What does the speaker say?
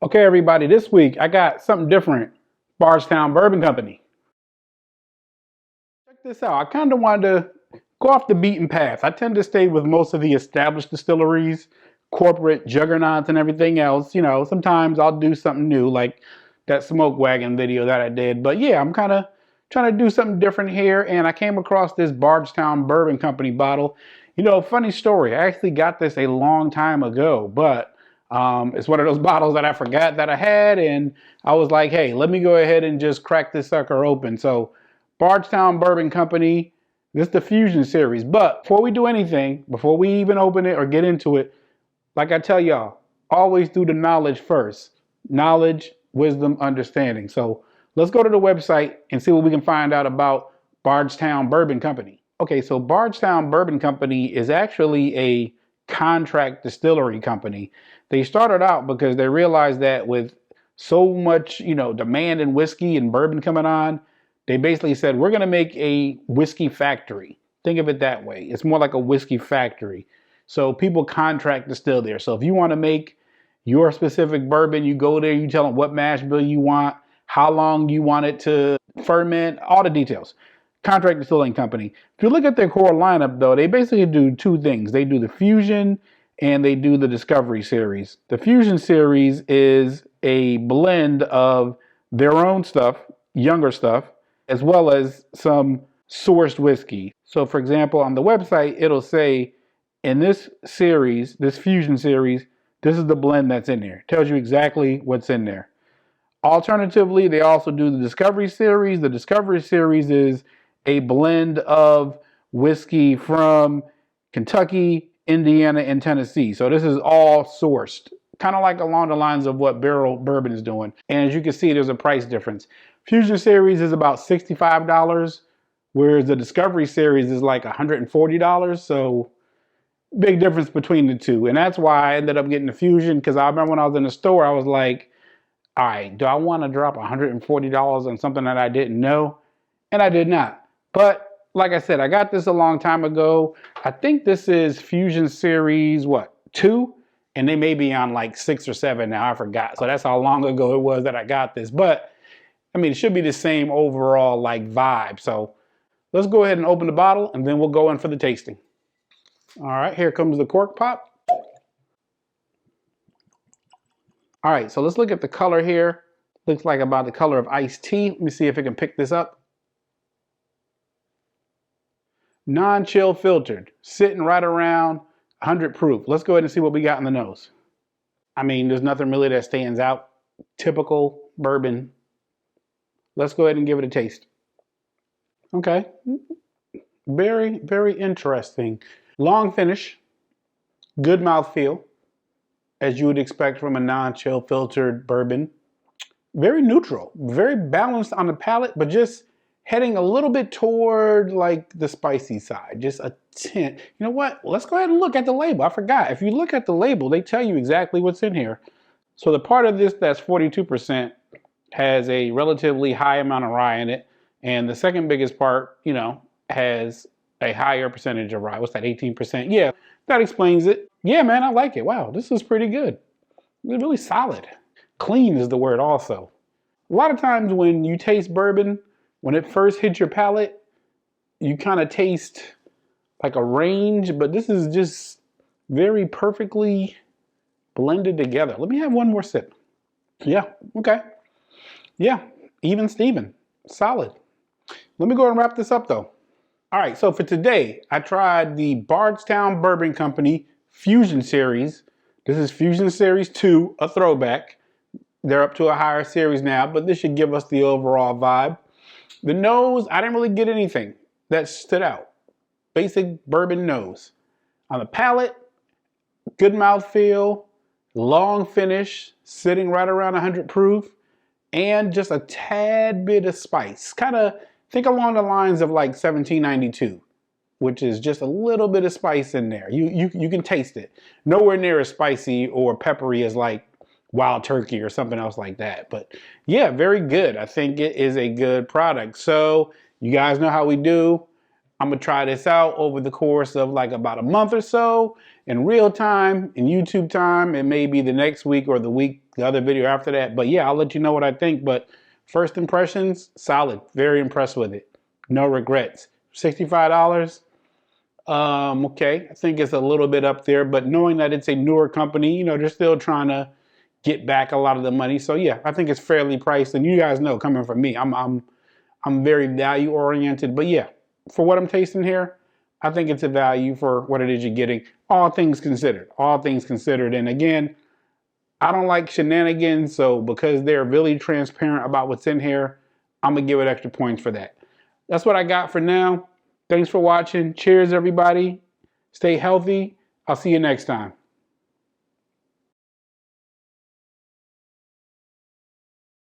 Okay, everybody, this week I got something different. Bardstown Bourbon Company. Check this out. I kind of wanted to go off the beaten path. I tend to stay with most of the established distilleries, corporate juggernauts, and everything else. Sometimes I'll do something new, like that smoke wagon video that I did. But yeah, I'm kind of trying to do something different here, and I came across this Bardstown Bourbon Company bottle. Funny story. I actually got this a long time ago, but it's one of those bottles that I forgot that I had, and I was like, hey, let me go ahead and just crack this sucker open. So, Bardstown Bourbon Company, this is the Fusion series. But before we do anything, before we even open it or get into it, like I tell y'all, always do the knowledge first. Knowledge, wisdom, understanding. So, let's go to the website and see what we can find out about Bardstown Bourbon Company. Okay, so Bardstown Bourbon Company is actually a contract distillery company. They started out because they realized that with so much, demand in whiskey and bourbon coming on, they basically said, we're going to make a whiskey factory. Think of it that way. It's more like a whiskey factory. So people contract distill there. So if you want to make your specific bourbon, you go there, you tell them what mash bill you want, how long you want it to ferment, all the details. Contract distilling company. If you look at their core lineup, though, they basically do two things. They do the Fusion and they do the Discovery series. The Fusion series is a blend of their own stuff, younger stuff, as well as some sourced whiskey. So, for example, on the website, it'll say, in this series, this Fusion series, this is the blend that's in there. It tells you exactly what's in there. Alternatively, they also do the Discovery series. The Discovery series is a blend of whiskey from Kentucky, Indiana, and Tennessee. So this is all sourced, kind of like along the lines of what Barrel Bourbon is doing. And as you can see, there's a price difference. Fusion series is about $65, whereas the Discovery series is like $140. So big difference between the two. And that's why I ended up getting the Fusion, because I remember when I was in the store, I was like, all right, do I want to drop $140 on something that I didn't know? And I did not. But like I said, I got this a long time ago. I think this is Fusion Series, 2? And they may be on like 6 or 7 now. I forgot. So that's how long ago it was that I got this. But, I mean, it should be the same overall like vibe. So let's go ahead and open the bottle, and then we'll go in for the tasting. All right, here comes the cork pop. All right, so let's look at the color here. Looks like about the color of iced tea. Let me see if I can pick this up. Non-chill filtered, sitting right around 100 proof. Let's go ahead and see what we got in the nose. I mean, there's nothing really that stands out. Typical bourbon. Let's go ahead and give it a taste. Okay. Very, very interesting. Long finish. Good mouthfeel, as you would expect from a non-chill filtered bourbon. Very neutral, very balanced on the palate, but just heading a little bit toward like the spicy side, just a tint. You know what? Let's go ahead and look at the label. I forgot. If you look at the label, they tell you exactly what's in here. So the part of this that's 42% has a relatively high amount of rye in it. And the second biggest part, has a higher percentage of rye. What's that, 18%? Yeah, that explains it. Yeah, man, I like it. Wow, this is pretty good. It's really solid. Clean is the word also. A lot of times when you taste bourbon, when it first hits your palate, you kind of taste like a range, but this is just very perfectly blended together. Let me have one more sip. Yeah, okay. Yeah, even Steven, solid. Let me go and wrap this up though. All right, so for today, I tried the Bardstown Bourbon Company Fusion Series. This is Fusion Series 2, a throwback. They're up to a higher series now, but this should give us the overall vibe. The nose, I didn't really get anything that stood out. Basic bourbon nose. On the palate, good mouthfeel, long finish, sitting right around 100 proof, and just a tad bit of spice. Kind of think along the lines of like 1792, which is just a little bit of spice in there. You can taste it. Nowhere near as spicy or peppery as like Wild Turkey or something else like that. But yeah, very good. I think it is a good product. So you guys know how we do. I'm going to try this out over the course of like about a month or so in real time, in YouTube time. It may be the next week or the week the other video after that. But yeah, I'll let you know what I think. But first impressions, solid. Very impressed with it. No regrets. $65. Okay, I think it's a little bit up there, but knowing that it's a newer company, you know, they're still trying to get back a lot of the money. So yeah, I think it's fairly priced. And you guys know, coming from me, I'm very value oriented. But yeah, for what I'm tasting here, I think it's a value for what it is you're getting. All things considered. All things considered. And again, I don't like shenanigans, so because they're really transparent about what's in here, I'm gonna give it extra points for that. That's what I got for now. Thanks for watching. Cheers, everybody. Stay healthy. I'll see you next time.